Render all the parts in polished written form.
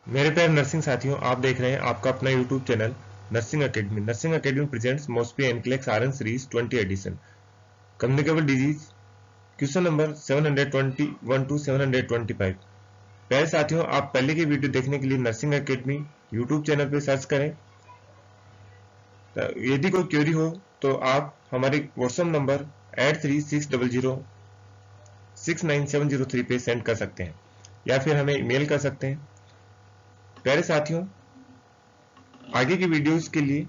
मेरे प्यारे नर्सिंग साथियों, आप देख रहे हैं आपका अपना YouTube channel nursing academy. Nursing academy presents मॉस्पी NCLEX RN series 20 edition. Communicable disease, question number 721 to 725। प्यारे साथियों, आप पहले की वीडियो देखने के लिए नर्सिंग अकेडमी यूट्यूब चैनल पर सर्च करें। यदि कोई क्वेरी हो तो आप हमारे व्हाट्सएप नंबर 8360069703 पे सेंड कर सकते हैं या फिर हमें ईमेल कर सकते हैं। प्यारे साथियों, आगे की वीडियोस के लिए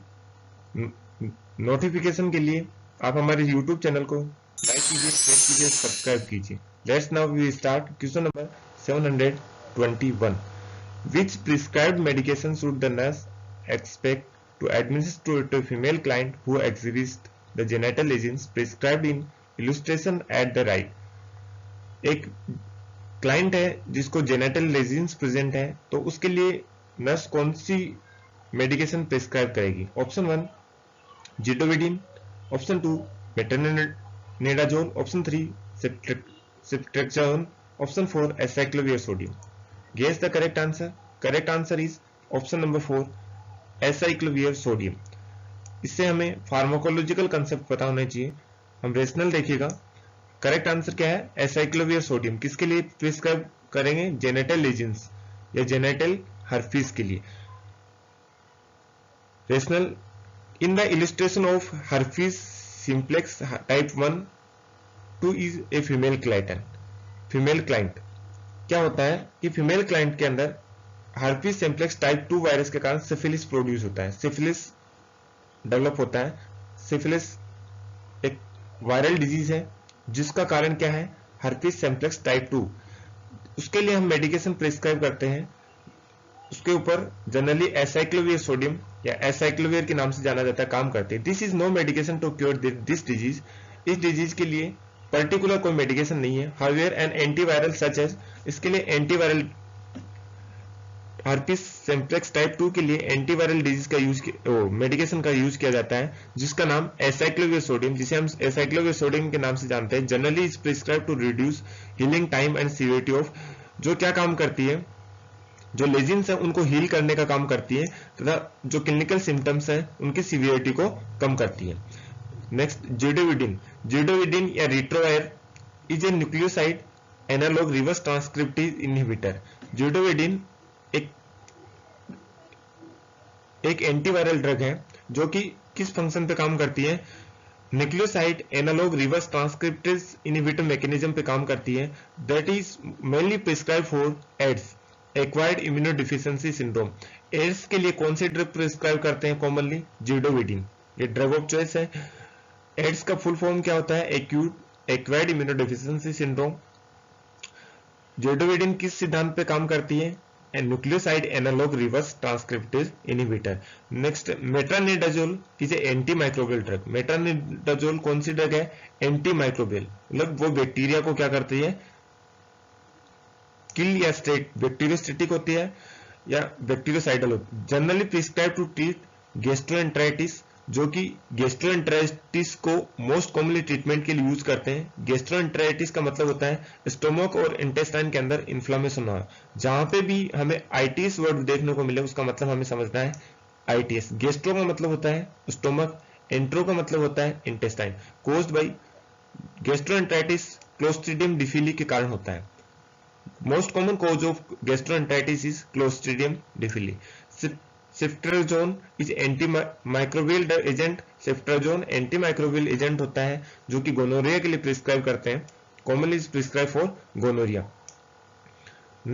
नोटिफिकेशन के लिए आप हमारे YouTube चैनल को लाइक कीजिए, शेयर कीजिए, सब्सक्राइब कीजिए। Let's now we start question number 721। Which prescribed medication should the nurse expect to administer to a female client who exhibits the genital lesions prescribed in illustration at the right? एक client है जिसको genital लेजिन्स present है, तो उसके लिए nurse कौन सी medication prescribe करेगी? Option 1 zidovudine, option 2 metronidazole, option 3 ceftriaxone, option 4 acyclovir sodium. Guess the correct answer. Correct answer is option number 4 acyclovir sodium. इससे हमें फार्माकोलॉजिकल कंसेप्ट पता होना चाहिए। हम रेशनल देखिएगा। करेक्ट आंसर क्या है? Acyclovir sodium. किसके लिए प्रिस्क्राइब करेंगे? जेनेटल लेजिन्स या जेनेटल हर्पीज के लिए। Rational, in the illustration of herpes simplex type 1 2 is a female client। क्या होता है कि फीमेल क्लाइंट के अंदर herpes simplex टाइप 2 वायरस के कारण सिफिलिस प्रोड्यूस होता है, सिफिलिस डेवलप होता है। सिफिलिस एक वायरल डिजीज है जिसका कारण क्या है? herpes simplex type 2। उसके लिए हम मेडिकेशन प्रिस्क्राइब करते हैं। उसके ऊपर जनरली एसाइक्लोविर सोडियम या एसाइक्लोविर के नाम से जाना जाता है, काम करते हैं। This is no medication to cure this disease. इस डिजीज के लिए पर्टिकुलर कोई मेडिकेशन नहीं है। However an antiviral such as, इसके लिए एंटीवायरल हर्पीस सिम्प्लेक्स टाइप 2 के लिए एंटीवायरल डिजीज का यूज मेडिकेशन का यूज किया जाता है जिसका नाम एसाइक्लोविर सोडियम, जिसे हम एसाइक्लोविर सोडियम के नाम से जानते हैं। Generally is prescribe to reduce healing time and severity of, जो क्या काम करती है? जो लेजिन्स है उनको हील करने का काम करती है तथा जो क्लिनिकल सिम्टम्स है उनकी सीवियरिटी को कम करती है। नेक्स्ट, जिडोविडिन या Retrovir is a nucleoside analogue reverse transcriptase inhibitor. Zidovudine एक एंटीवायरल ड्रग है जो कि किस फंक्शन पे काम करती है? Nucleoside analogue reverse transcriptase inhibitor mechanism पे काम करती है। That is mainly prescribe for AIDS, acquired immunodeficiency syndrome. AIDS के लिए कौन सी ड्रग प्रिस्क्राइब करते हैं कॉमनली? जिडोविडिन, ये ड्रग ऑफ चॉइस है। एड्स का फुल फॉर्म क्या होता है? Acute acquired immunodeficiency syndrome. Zidovudine किस सिद्धांत पे काम करती है? Nucleoside analogue reverse transcriptase inhibitor. Next, metronidazole is a anti microbial drug. Metronidazole कौन सी ड्रग है? एंटी माइक्रोबियल, मतलब वो बैक्टीरिया को क्या करती है? किल या स्टेट, बैक्टीरियोस्टेटिक होती है या बैक्टीरियोसाइडल होती है। Generally prescribe to treat gastroenteritis, जो कि गैस्ट्रोएंटेराइटिस को मोस्ट कॉमनली ट्रीटमेंट के लिए यूज करते हैं। गैस्ट्रोएंटेराइटिस का मतलब होता है स्टोमक और इंटेस्टाइन के अंदर इन्फ्लामेशन होना। जहां पे भी हमें आईटीएस वर्ड देखने को मिले उसका मतलब हमें समझना है आईटीएस। गैस्ट्रो का मतलब होता है स्टोमक, एंट्रो का मतलब होता है intestine. Caused by gastroenteritis clostridium difficile के कारण होता है। Most common cause of gastroenteritis is Clostridium difficile. Ceftriaxone is antimicrobial agent। Ceftriaxone antimicrobial agent होता है जो कि गोनोरिया के लिए प्रिस्क्राइब करते हैं। Commonly is prescribed for gonorrhea।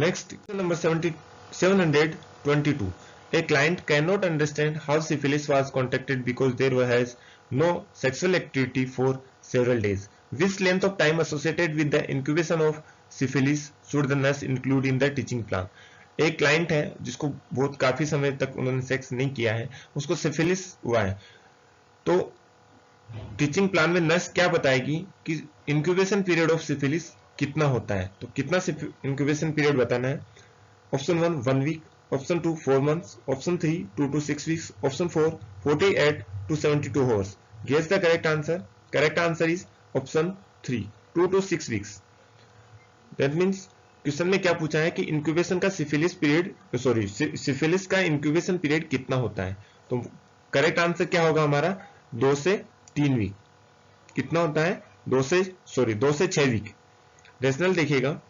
Next, number 722. A client cannot understand how syphilis was contracted because there has no sexual activity for several days. Which length of time associated with the incubation of syphilis should the nurse include in the teaching plan? एक client है जिसको बहुत काफी समय तक उन्होंने sex नहीं किया है, उसको सिफिलिस हुआ है, तो टीचिंग प्लान में नर्स क्या बताएगी कि इंक्यूबेशन पीरियड ऑफ सिफिलिस कितना होता है? तो कितना इंक्यूबेशन पीरियड बताना है? Option 1 1 week, option 2 4 months, option 3 2 to 6 weeks, option 4 48 to 72 hours. Guess the correct answer. Correct answer is option 3 2 to 6 weeks. That means question में क्या पूछा है कि इंक्यूबेशन का सिफिलिस का इंक्यूबेशन पीरियड कितना होता है। तो करेक्ट आंसर क्या होगा हमारा 2 से 3 वीक। कितना होता है 2 से 6 वीक। रेशनल देखिएगा,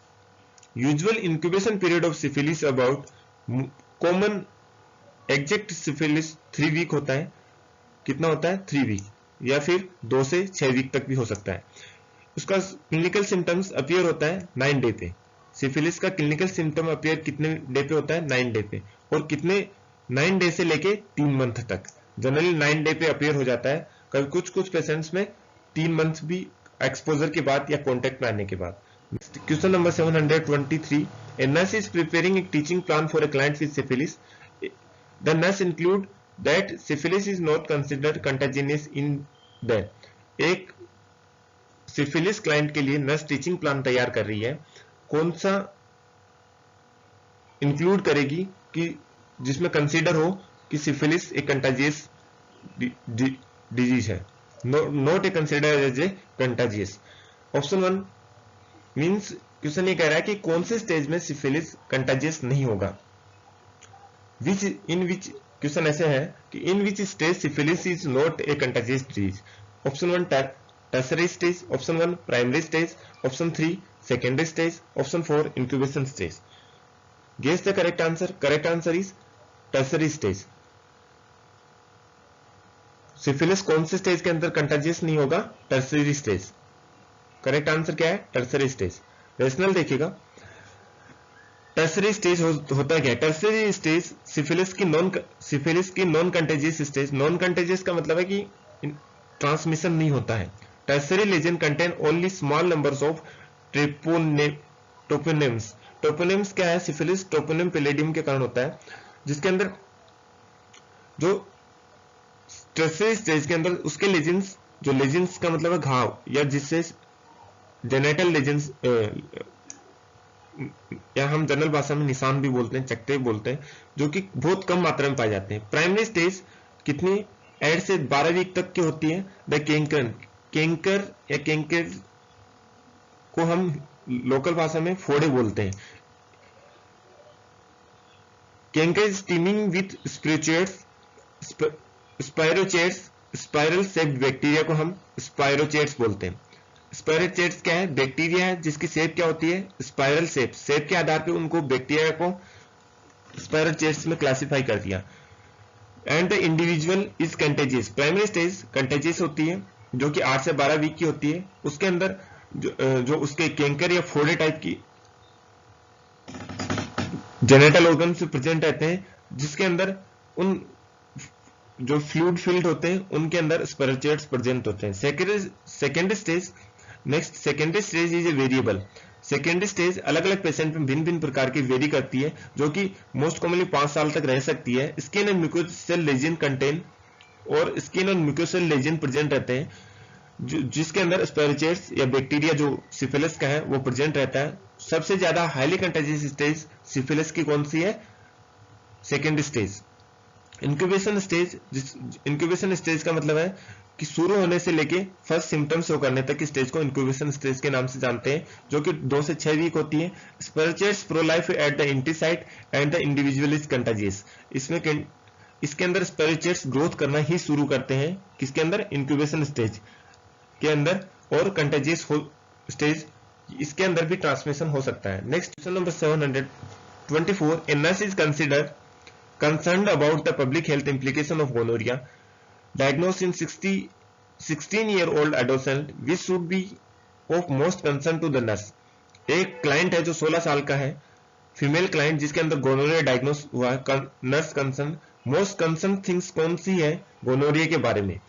usual incubation period of syphilis about common exact syphilis 3 week होता है। कितना होता है 3 वीक, या फिर 2 से 6 वीक तक भी हो सकता है। उसका क्लिनिकल सिम्टम्स अपीयर होता है 9 डे पे। सिफिलिस का क्लिनिकल सिम्टम अपीयर कितने डे पे होता है 9 डे पे, और कितने 9 डे से लेके 3 मंथ तक। जनरली 9 डे पे अपीयर हो जाता है, कभी कुछ पेशेंट्स में 3 मंथ भी एक्सपोजर के बाद या कॉन्टेक्ट में आने के बाद। Question number 723, a nurse is preparing A teaching plan for a client with syphilis. The nurse include that syphilis is not considered contagious in the. एक सिफिलिस क्लाइंट के लिए नर्स टीचिंग प्लान तैयार कर रही है, कौन सा इंक्लूड करेगी कि जिसमें कंसीडर हो कि सिफिलिस एक कंटाजियस डिजीज है, not a consider as a contagious. Option 1 means question ये कह रहा है कि कौन से स्टेज में सिफिलिस कंटाजियस नहीं होगा। क्वेश्चन ऐसे है कि in which stage syphilis is not a contagious disease. Option 1 tertiary stage, option 1 primary stage, option 3 secondary stage, option 4 incubation stage. Guess the correct answer. Correct answer is tertiary stage. Syphilis कौन से stage के अंदर contagious नहीं होगा? Tertiary stage. Correct answer क्या है? Tertiary stage. Rational देखिएगा, tertiary stage होता क्या है? टर्सरी स्टेज सिफिलिस की non contagious stage. Non contagious का मतलब है कि ट्रांसमिशन नहीं होता है। Tertiary lesion contain only small numbers of treponemes. Treponemes क्या है? सिफिलिस टोपोनिम पैलेडियम के कारण होता है, जिसके अंदर जो टर्सरी स्टेज के अंदर उसके लेजेंस, जो लेजेंस का मतलब है घाव, या जिससे जेनेटल लेजेंस, या हम जनरल भाषा में निशान भी बोलते हैं, चकते बोलते हैं, जो कि बहुत कम मात्रा में पाए जाते हैं। प्राइमरी स्टेज कितनी 8 से 12 वीक तक की होती है। द कैंकर या कैंकर को हम लोकल भाषा में फोड़े बोलते हैं। Chancre steaming with spirochetes, spiral shaped bacteria को हम स्पाइरोचेट्स बोलते हैं। स्पाइरोचेट्स क्या है? बैक्टीरिया है जिसकी शेप क्या होती है? Spiral shape. शेप के आधार पे उनको बैक्टीरिया को स्पाइरोचेट्स में क्लासिफाई कर दिया। And the individual is contagious. Primary stage contagious होती है, जो कि 8 से 12 वीक की होती है। उसके अंदर जो उसके कैंकर या फोड़े टाइप की जेनेटल ऑर्गन से प्रेजेंट रहते हैं, जिसके अंदर उन जो फ्लूइड फील्ड होते हैं उनके अंदर स्पाइरोचेट्स प्रेजेंट होते हैं। Secondary stage, next secondary stage is a variable. Secondary stage अलग अलग पेशेंट में भिन्न भिन्न प्रकार की वेरी करती है, जो कि मोस्ट कॉमनली 5 साल तक रह सकती है। स्किन एंड म्यूकोसेल लेजन कंटेन, और स्किन और म्यूकोसेल लेजन प्रेजेंट रहते हैं, जिसके अंदर स्पाइरोचेट्स या बैक्टीरिया जो सिफिलिस का है वो प्रेजेंट रहता है। सबसे ज्यादा हाईली कंटेजियस स्टेज सिफिलिस की कौन सी है? Secondary stage. इंक्यूबेशन स्टेज का मतलब है कि शुरू होने से लेके फर्स्ट सिम्टम शो करने तक की स्टेज को इंक्यूबेशन स्टेज के नाम से जानते हैं, जो कि 2 से 6 वीक होती है। Spirochetes proliferate at the entry site and the individual is contagious. इसके अंदर स्पाइरोचेट्स ग्रोथ करना ही शुरू करते हैं, किसके अंदर? इंक्यूबेशन स्टेज के अंदर। और कंटाजियस स्टेज, इसके अंदर भी ट्रांसमिशन हो सकता है। Next question number 724, a nurse is concerned about the public health implication of gonorrhea diagnosed in 16-year-old adolescent, which should be of most concern to the nurse। एक क्लाइंट है जो 16 साल का है, फीमेल क्लाइंट, जिसके अंदर गोनोरिया डायग्नोस हुआ है। Nurse concern, most concern things कौन सी है गोनोरिया के बारे में?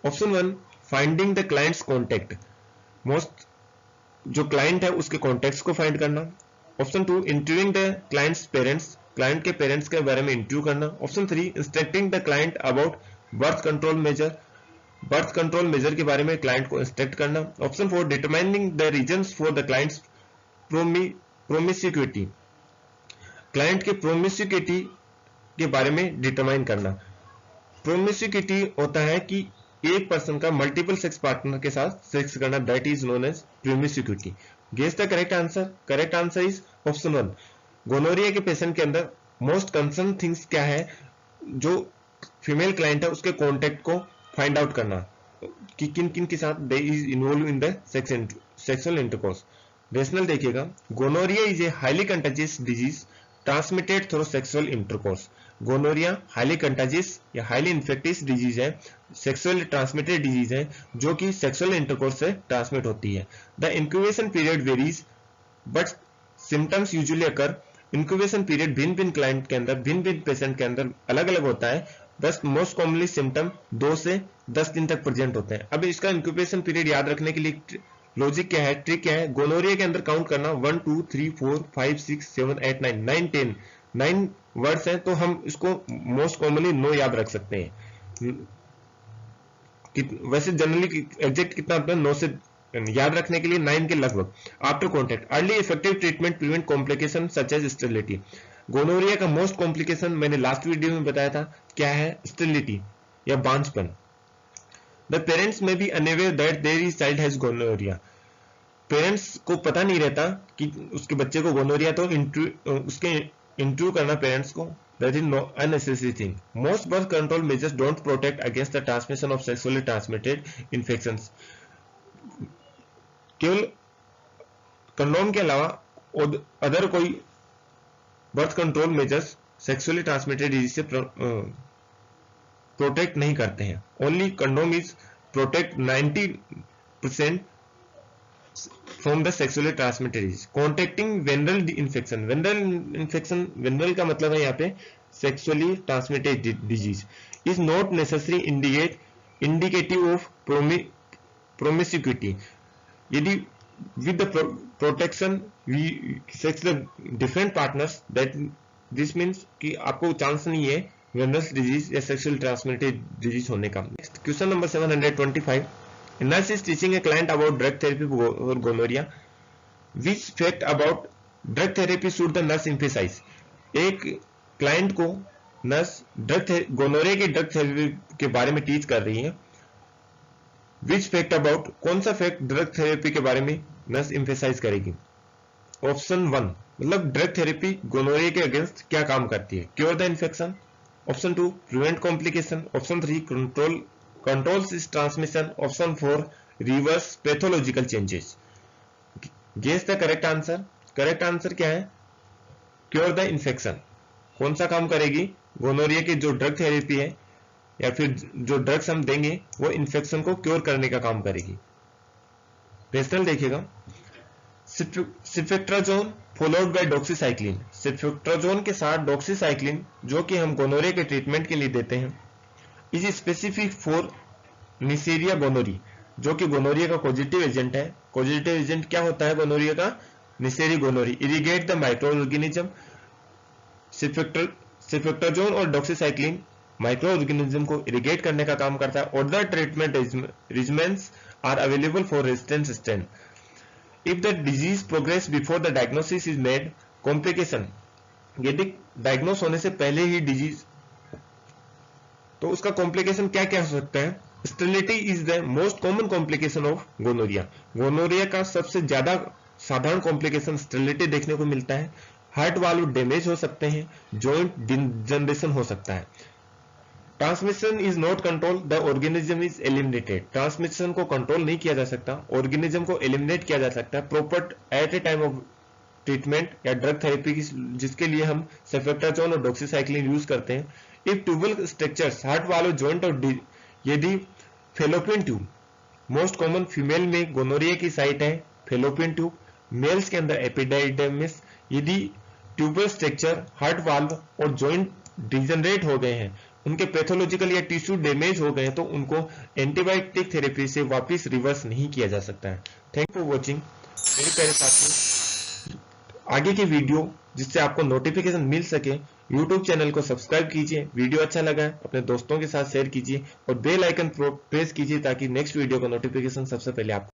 Option 1 finding the clients contact, most जो क्लाइंट है उसके कॉन्टेक्ट्स को फाइंड करना। Option 2 interviewing the clients parents, client के पेरेंट्स के बारे में इंटरव्यू करना। Option 3 instructing the client about birth control measure, birth control measure के बारे में क्लाइंट को इंस्ट्रक्ट करना। Option 4 determining the reasons for the clients promiscuity, client के प्रोमिस्क्यूटी के बारे में डिटरमाइन करना। प्रोमिस्क्यूटी होता है कि एक पर्सन का मल्टीपल सेक्स पार्टनर के साथ सेक्स करना, that is known as promiscuity. Guess the correct answer. Correct answer is option 1। Gonorrhoea के पेशेंट के अंदर मोस्ट कंसर्न थिंग्स क्या है, जो फीमेल क्लाइंट है उसके कॉन्टेक्ट को फाइंड आउट करना कि किन किन के साथ they is involve in the sexual intercourse. Rational देखिएगा, gonorrhoea is a highly contagious disease transmitted through sexual intercourse. Gonorrhoea highly contagious या हाईली इन्फेक्टियस डिजीज है, सेक्सुअली ट्रांसमिटेड डिजीज है जो कि सेक्सुअल इंटरकोर्स से ट्रांसमिट होती है। The incubation period varies but symptoms usually occur. Incubation period भिन्न भिन्न क्लाइंट के अंदर, भिन्न भिन्न पेशेंट के अंदर अलग अलग होता है, बस मोस्ट कॉमनली सिम्टम 2 से 10 दिन तक प्रेजेंट होते हैं। अब इसका इंक्यूबेशन पीरियड याद रखने के लिए लॉजिक क्या है, ट्रिक क्या है, गोनोरिया के अंदर काउंट करना 1 2 3 4 5 6 7 8 9 9 10 9 वर्ड्स हैं, तो हम इसको मोस्ट कॉमनली 9 याद रख सकते हैं। वैसे जनरली एग्जैक्ट कितना होता है, 9 से याद रखने के लिए 9 के लगभग। After contact early effective treatment prevent complication such as sterility. Gonorrhoea का मोस्ट कॉम्प्लिकेशन मैंने लास्ट वीडियो में बताया था, क्या है, स्टेरिलिटी या बांझपन। The parents may be unaware that their child has gonorrhoea. Parents को पता नहीं रहता कि उसके बच्चे को गोनोरिया, तो उसके इंटरव्यू करना पेरेंट्स को, that is no unnecessary thing. Most birth control measures don't protect against the transmission of sexually transmitted infections. केवल कंडोम के अलावा अदर कोई birth control measures sexually transmitted disease से प्रोटेक्ट नहीं करते हैं। Only condom is protect 90% from the sexually transmitted disease. Contacting venereal infection, venereal का मतलब है यहाँ पे sexually transmitted disease, is not necessary indicative of promiscuity. यदि with the protection we sex the different partners, that this means कि आपको chance नहीं है वेनरस डिजीज या सेक्सुअल ट्रांसमिटेड डिजीज होने का। Next question number 725, nurse is teaching a client about drug therapy और gonorrhoea, which fact about drug therapy should the nurse emphasise. एक client को नर्स गोनोरिया की ड्रग थेरेपी के बारे में टीच कर रही है, विच फैक्ट अबाउट, कौन सा फैक्ट ड्रग थेरेपी के बारे में नर्स एम्फसाइज करेगी। ऑप्शन 1 मतलब ड्रग थेरेपी गोनोरिया के अगेंस्ट क्या काम करती है, cure the infection. Option 2 prevent complication. Option 3 controls इस transmission. Option 4 reverse pathological changes. Guess the correct answer. Correct answer क्या है, क्योर द इन्फेक्शन। कौन सा काम करेगी, गोनोरिया की जो ड्रग थेरेपी है या फिर जो ड्रग्स हम देंगे वो इन्फेक्शन को क्योर करने का काम करेगी। रेशनल देखिएगा, सिफ्ट्राजोन फॉलोड बाय डॉक्सीसाइक्लिन। सिफ्ट्राजोन के साथ डॉक्सीसाइक्लिन जो कि हम गोनोरिया के ट्रीटमेंट के लिए देते हैं, is specific for Neisseria gonorrhoeae, जो कि गोनोरिया का पॉजिटिव एजेंट है। पॉजिटिव एजेंट क्या होता है गोनोरिया का, Neisseria gonorrhoeae. Irrigate the microorganism. Ceftriaxone और डॉक्सीसाइक्लिन माइक्रो ऑर्गेनिज्म को इरिगेट करने का काम करता है। और the treatment regimens are available for resistance strain. If the disease progress before the diagnosis is made, complication, यदि डायग्नोस होने से पहले ही डिजीज, तो उसका कॉम्प्लिकेशन क्या क्या हो सकता है। Sterility is the most common complication of gonorrhoea. Gonorrhoea का सबसे ज्यादा साधारण कॉम्प्लिकेशन स्टेरिलिटी देखने को मिलता है। हार्ट वाल्व डैमेज हो सकते हैं, जॉइंट डिजनरेशन हो सकता है। Transmission is not control, the organism is eliminated. Transmission को कंट्रोल नहीं किया जा सकता, ऑर्गेनिज्म को एलिमिनेट किया जा सकता है proper at a time of treatment या ड्रग थेरेपी जिसके लिए हम सेफ्ट्राजोन और डॉक्सीसाइक्लिन यूज करते हैं। If tubal structures, heart valve, joint और यदि fallopian tube, most common female में गोनोरिया की साइट है फेलोपियन ट्यूब, मेल्स के अंदर एपिडाइडमिस, यदि ट्यूबल स्ट्रक्चर, हार्ट वाल्व और जॉइंट डिजनरेट हो गए हैं, उनके पैथोलॉजिकल या टिश्यू डैमेज हो गए, तो उनको एंटीबायोटिक थेरेपी से वापस रिवर्स नहीं किया जा सकता है। थैंक फॉर वॉचिंग मेरे प्यारे साथियों। आगे की वीडियो जिससे आपको नोटिफिकेशन मिल सके, YouTube चैनल को सब्सक्राइब कीजिए, वीडियो अच्छा लगा है अपने दोस्तों के साथ शेयर कीजिए और बेल आइकन प्रेस कीजिए ताकि नेक्स्ट वीडियो का नोटिफिकेशन सबसे पहले आपको